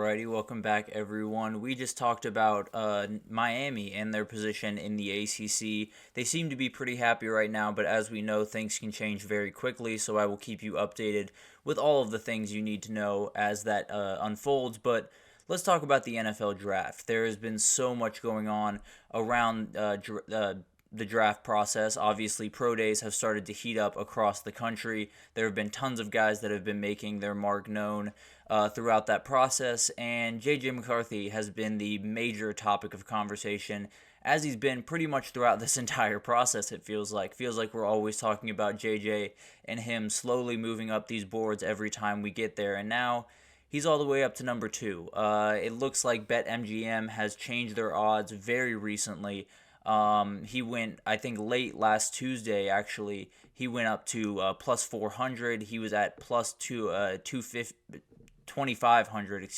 Alrighty, welcome back, everyone. We just talked about Miami and their position in the ACC. They seem to be pretty happy right now, but as we know, things can change very quickly, so I will keep you updated with all of the things you need to know as that unfolds. But let's talk about the NFL draft. There has been so much going on around the draft process. Obviously, pro days have started to heat up across the country. There have been tons of guys that have been making their mark known throughout that process, and JJ McCarthy has been the major topic of conversation, as he's been pretty much throughout this entire process. It feels like we're always talking about JJ and him slowly moving up these boards every time we get there, and now he's all the way up to number 2. It looks like BetMGM has changed their odds very recently. He went, I think, late last Tuesday, actually. He went up to plus 400. He was at plus 2,500,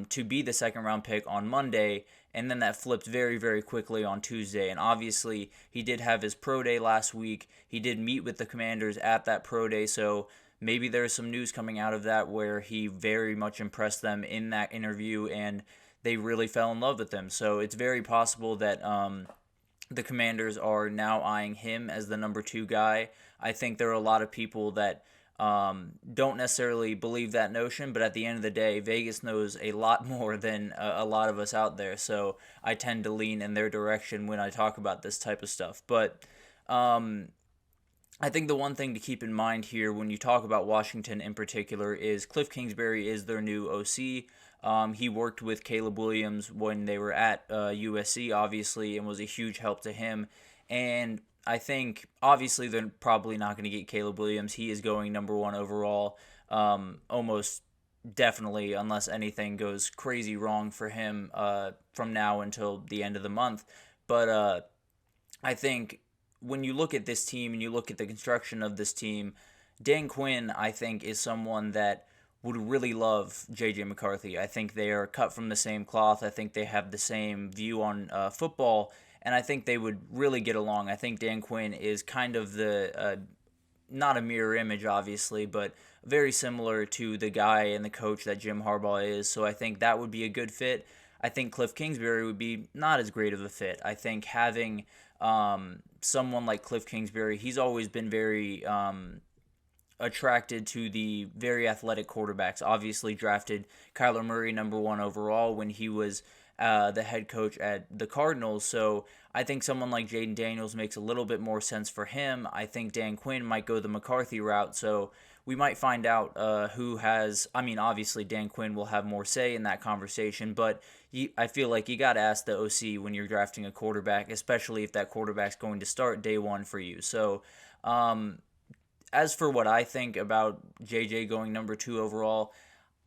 to be the second round pick on Monday. And then that flipped very, very quickly on Tuesday. And obviously, he did have his pro day last week. He did meet with the Commanders at that pro day. So maybe there's some news coming out of that where he very much impressed them in that interview and they really fell in love with him. So it's very possible that the Commanders are now eyeing him as the number 2 guy. I think there are a lot of people that don't necessarily believe that notion, but at the end of the day, Vegas knows a lot more than a lot of us out there. So I tend to lean in their direction when I talk about this type of stuff. But I think the one thing to keep in mind here when you talk about Washington in particular is Cliff Kingsbury is their new OC. He worked with Caleb Williams when they were at USC, obviously, and was a huge help to him. And I think, obviously, they're probably not going to get Caleb Williams. He is going number 1 overall, almost definitely, unless anything goes crazy wrong for him from now until the end of the month. But I think when you look at this team and you look at the construction of this team, Dan Quinn, I think, is someone that would really love JJ McCarthy. I think they are cut from the same cloth. I think they have the same view on football, and I think they would really get along. I think Dan Quinn is kind of the, not a mirror image, obviously, but very similar to the guy and the coach that Jim Harbaugh is, so I think that would be a good fit. I think Cliff Kingsbury would be not as great of a fit. I think having someone like Cliff Kingsbury, he's always been very attracted to the very athletic quarterbacks. Obviously drafted Kyler Murray number 1 overall when he was the head coach at the Cardinals. So I think someone like Jaden Daniels makes a little bit more sense for him. I think Dan Quinn might go the McCarthy route. So we might find out who has, obviously Dan Quinn will have more say in that conversation, but I feel like you got to ask the OC when you're drafting a quarterback, especially if that quarterback's going to start day 1 for you. So, as for what I think about JJ going number 2 overall,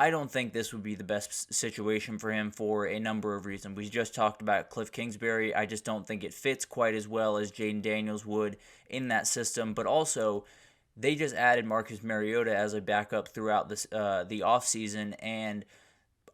I don't think this would be the best situation for him for a number of reasons. We just talked about Cliff Kingsbury. I just don't think it fits quite as well as Jaden Daniels would in that system. But also, they just added Marcus Mariota as a backup throughout this the offseason, and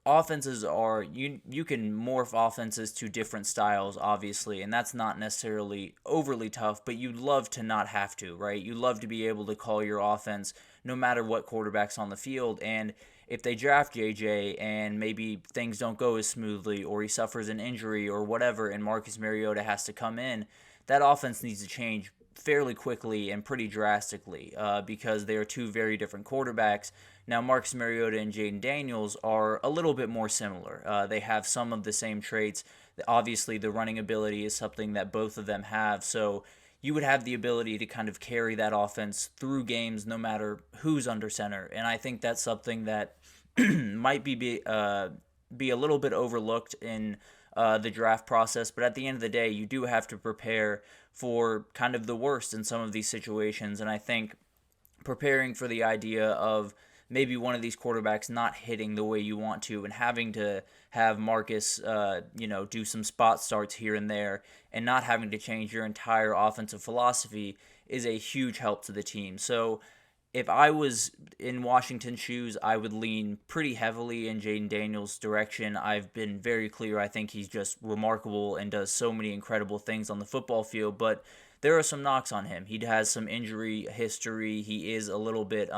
offenses are, you can morph offenses to different styles, obviously, and that's not necessarily overly tough, but you'd love to not have to, right? You'd love to be able to call your offense no matter what quarterback's on the field, and if they draft JJ and maybe things don't go as smoothly or he suffers an injury or whatever and Marcus Mariota has to come in, that offense needs to change fairly quickly and pretty drastically because they are 2 very different quarterbacks. Now, Marcus Mariota and Jaden Daniels are a little bit more similar. They have some of the same traits. Obviously, the running ability is something that both of them have, so you would have the ability to kind of carry that offense through games no matter who's under center, and I think that's something that might be a little bit overlooked in the draft process, but at the end of the day, you do have to prepare for kind of the worst in some of these situations, and I think preparing for the idea of maybe one of these quarterbacks not hitting the way you want to and having to have Marcus, do some spot starts here and there and not having to change your entire offensive philosophy is a huge help to the team. So if I was in Washington's shoes, I would lean pretty heavily in Jaden Daniels' direction. I've been very clear. I think he's just remarkable and does so many incredible things on the football field, but there are some knocks on him. He has some injury history. He is a little bit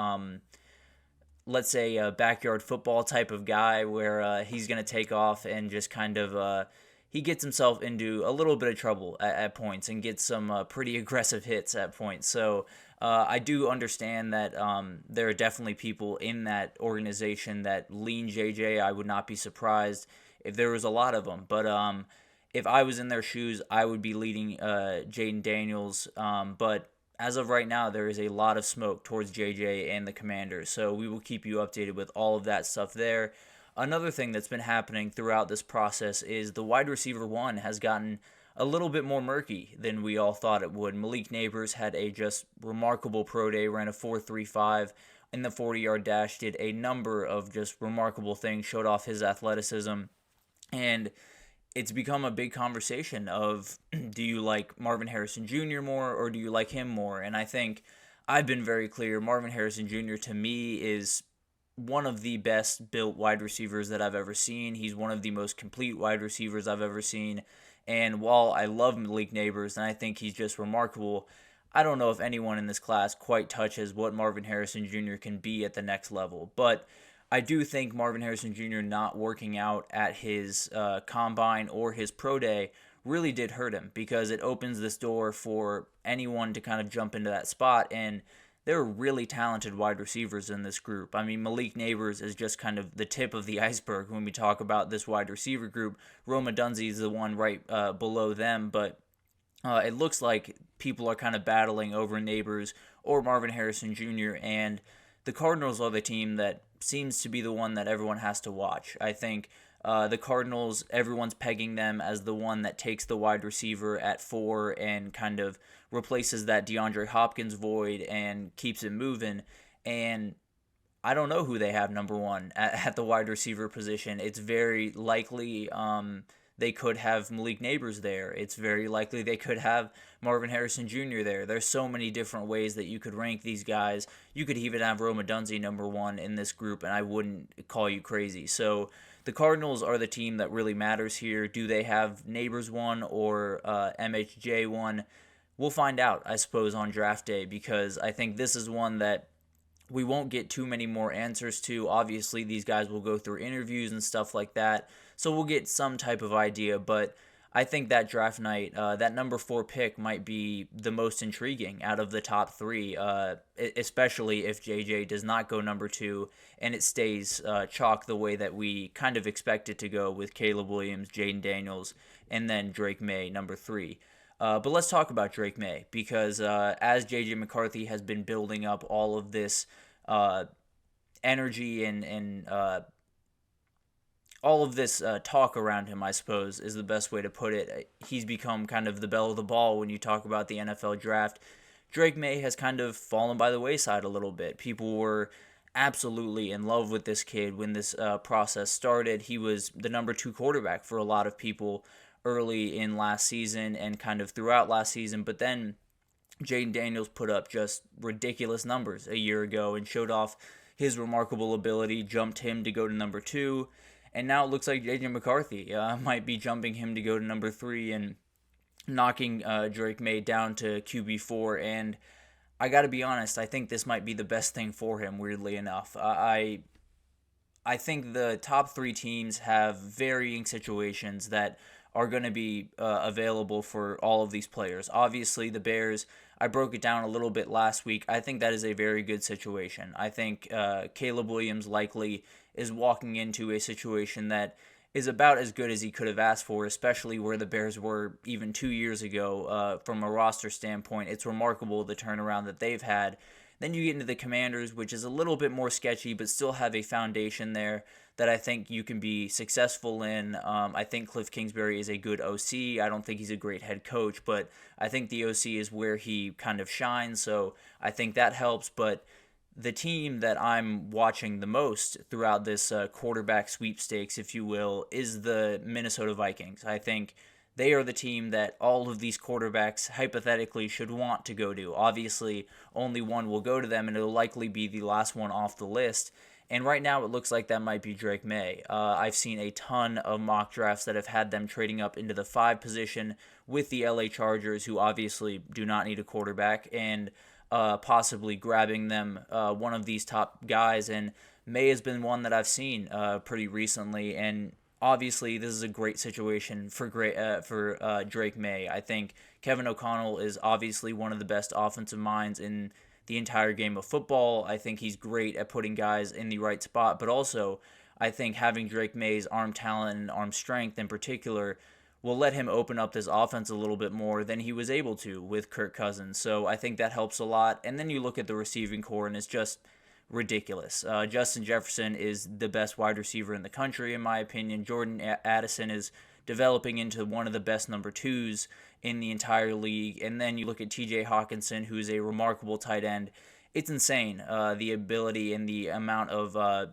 let's say, a backyard football type of guy where he's going to take off and just kind of he gets himself into a little bit of trouble at points and gets some pretty aggressive hits at points. So I do understand that there are definitely people in that organization that lean JJ. I would not be surprised if there was a lot of them. But if I was in their shoes, I would be leading Jaden Daniels. But as of right now, there is a lot of smoke towards JJ and the Commanders. So we will keep you updated with all of that stuff there. Another thing that's been happening throughout this process is the wide receiver one has gotten a little bit more murky than we all thought it would. Malik Neighbors had a just remarkable pro day, ran a 4.35 in the 40-yard dash, did a number of just remarkable things, showed off his athleticism, and it's become a big conversation of, do you like Marvin Harrison Jr. more or do you like him more? And I think I've been very clear. Marvin Harrison Jr. to me is one of the best built wide receivers that I've ever seen. He's one of the most complete wide receivers I've ever seen. And while I love Malik Neighbors and I think he's just remarkable, I don't know if anyone in this class quite touches what Marvin Harrison Jr. can be at the next level. But I do think Marvin Harrison Jr. not working out at his combine or his pro day really did hurt him, because it opens this door for anyone to kind of jump into that spot. And there are really talented wide receivers in this group. I mean, Malik Neighbors is just kind of the tip of the iceberg when we talk about this wide receiver group. Roma Dunze is the one right below them, but it looks like people are kind of battling over Neighbors or Marvin Harrison Jr., and the Cardinals are the team that seems to be the one that everyone has to watch. I think the Cardinals, everyone's pegging them as the one that takes the wide receiver at 4 and kind of replaces that DeAndre Hopkins void and keeps it moving. And I don't know who they have number 1 at the wide receiver position. It's very likely they could have Malik Neighbors there. It's very likely they could have Marvin Harrison Jr. there. There's so many different ways that you could rank these guys. You could even have Roma Dunze number 1 in this group, and I wouldn't call you crazy. So the Cardinals are the team that really matters here. Do they have Neighbors 1 or MHJ 1? We'll find out, I suppose, on draft day, because I think this is one that we won't get too many more answers to. Obviously, these guys will go through interviews and stuff like that, so we'll get some type of idea. But I think that draft night, that number 4 pick might be the most intriguing out of the top 3, especially if JJ does not go number 2 and it stays chalk the way that we kind of expect it to go with Caleb Williams, Jaden Daniels, and then Drake May, number 3. But let's talk about Drake May, because as JJ McCarthy has been building up all of this energy and all of this talk around him, I suppose, is the best way to put it. He's become kind of the belle of the ball when you talk about the NFL draft. Drake May has kind of fallen by the wayside a little bit. People were absolutely in love with this kid when this process started. He was the number 2 quarterback for a lot of people early in last season and kind of throughout last season, but then Jaden Daniels put up just ridiculous numbers a year ago and showed off his remarkable ability, jumped him to go to number 2, and now it looks like JJ McCarthy might be jumping him to go to number 3 and knocking Drake May down to QB4. And I gotta be honest, I think this might be the best thing for him, weirdly enough. I think the top 3 teams have varying situations that are going to be available for all of these players. Obviously, the Bears, I broke it down a little bit last week. I think that is a very good situation. I think Caleb Williams likely is walking into a situation that is about as good as he could have asked for, especially where the Bears were even 2 years ago from a roster standpoint. It's remarkable the turnaround that they've had. Then you get into the Commanders, which is a little bit more sketchy, but still have a foundation there that I think you can be successful in. I think Cliff Kingsbury is a good OC. I don't think he's a great head coach, but I think the OC is where he kind of shines, so I think that helps. But the team that I'm watching the most throughout this quarterback sweepstakes, if you will, is the Minnesota Vikings. I think they are the team that all of these quarterbacks hypothetically should want to go to. Obviously, only one will go to them, and it'll likely be the last one off the list. And right now, it looks like that might be Drake May. I've seen a ton of mock drafts that have had them trading up into the 5 position with the LA Chargers, who obviously do not need a quarterback, and possibly grabbing them one of these top guys. And May has been one that I've seen pretty recently, and obviously this is a great situation for Drake May. I think Kevin O'Connell is obviously one of the best offensive minds in the entire game of football. I think he's great at putting guys in the right spot, but also I think having Drake May's arm talent and arm strength in particular will let him open up this offense a little bit more than he was able to with Kirk Cousins. So I think that helps a lot. And then you look at the receiving core, and it's just ridiculous. Justin Jefferson is the best wide receiver in the country, in my opinion. Jordan Addison is developing into one of the best number twos in the entire league. And then you look at TJ Hawkinson, who's a remarkable tight end. It's insane, the ability and the amount of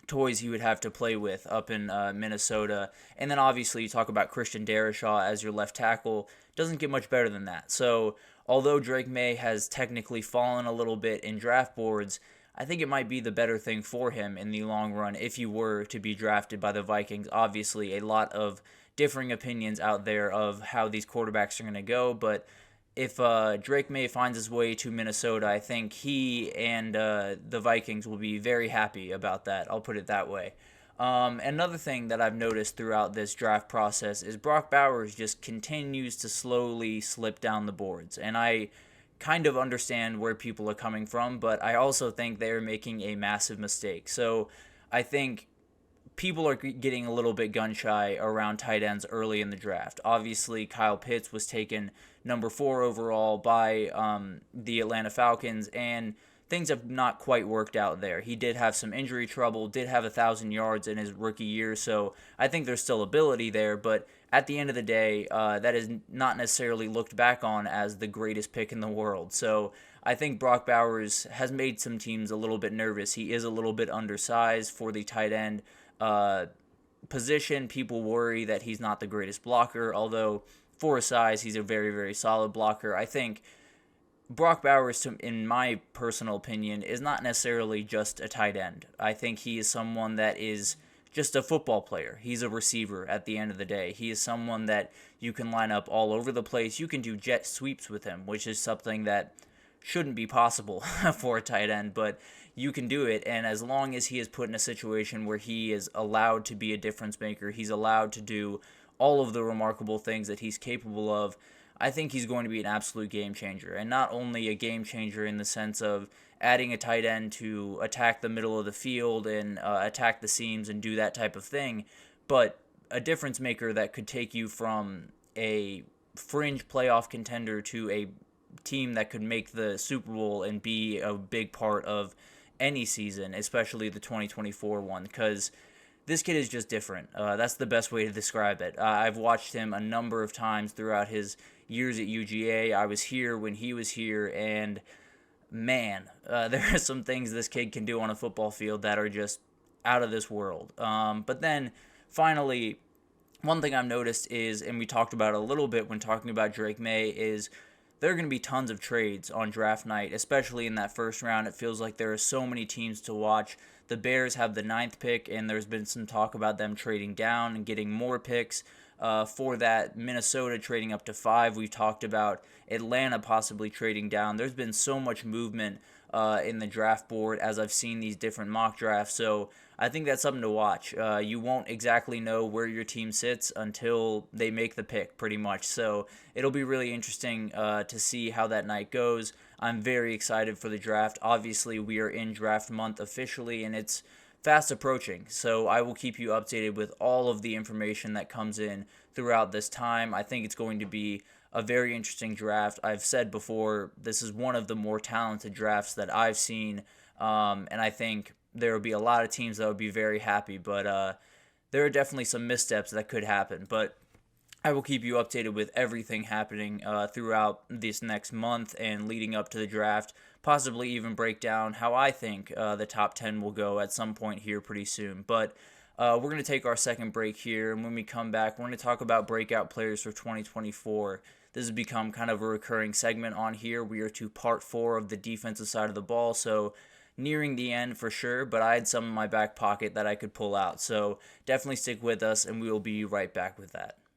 toys he would have to play with up in Minnesota. And then obviously you talk about Christian Darrisaw as your left tackle. Doesn't get much better than that. So although Drake May has technically fallen a little bit in draft boards, I think it might be the better thing for him in the long run if he were to be drafted by the Vikings. Obviously, a lot of differing opinions out there of how these quarterbacks are going to go, but if Drake May finds his way to Minnesota, I think he and the Vikings will be very happy about that. I'll put it that way. Another thing that I've noticed throughout this draft process is Brock Bowers just continues to slowly slip down the boards. And I kind of understand where people are coming from, but I also think they're making a massive mistake. So I think people are getting a little bit gun-shy around tight ends early in the draft. Obviously, Kyle Pitts was taken number 4 overall by the Atlanta Falcons, and things have not quite worked out there. He did have some injury trouble, did have 1,000 yards in his rookie year, so I think there's still ability there, but at the end of the day, that is not necessarily looked back on as the greatest pick in the world. So I think Brock Bowers has made some teams a little bit nervous. He is a little bit undersized for the tight end position. People worry that he's not the greatest blocker, although for his size, he's a very, very solid blocker. I think Brock Bowers, in my personal opinion, is not necessarily just a tight end. I think he is someone that is just a football player. He's a receiver at the end of the day. He is someone that you can line up all over the place. You can do jet sweeps with him, which is something that shouldn't be possible for a tight end, but you can do it. And as long as he is put in a situation where he is allowed to be a difference maker, he's allowed to do all of the remarkable things that he's capable of, I think he's going to be an absolute game changer. And not only a game changer in the sense of adding a tight end to attack the middle of the field and attack the seams and do that type of thing, but a difference maker that could take you from a fringe playoff contender to a team that could make the Super Bowl and be a big part of any season, especially the 2024 one, because this kid is just different. That's the best way to describe it. I've watched him a number of times throughout his years at UGA. I was here when he was here, and man, there are some things this kid can do on a football field that are just out of this world. But then, finally, one thing I've noticed is, and we talked about it a little bit when talking about Drake May, is there are going to be tons of trades on draft night, especially in that first round. It feels like there are so many teams to watch. The Bears have the 9th pick, and there's been some talk about them trading down and getting more picks for that. Minnesota trading up to 5. We've talked about Atlanta possibly trading down. There's been so much movement in the draft board as I've seen these different mock drafts. So I think that's something to watch. You won't exactly know where your team sits until they make the pick, pretty much. So it'll be really interesting to see how that night goes. I'm very excited for the draft. Obviously, we are in draft month officially, and it's fast approaching. So I will keep you updated with all of the information that comes in throughout this time. I think it's going to be a very interesting draft. I've said before, this is one of the more talented drafts that I've seen, and I think there will be a lot of teams that would be very happy, but there are definitely some missteps that could happen. But I will keep you updated with everything happening throughout this next month and leading up to the draft, possibly even break down how I think the top 10 will go at some point here pretty soon. But we're going to take our second break here, and when we come back, we're going to talk about breakout players for 2024. This has become kind of a recurring segment on here. We are to part 4 of the defensive side of the ball, so nearing the end for sure, but I had some in my back pocket that I could pull out. So definitely stick with us, and we will be right back with that.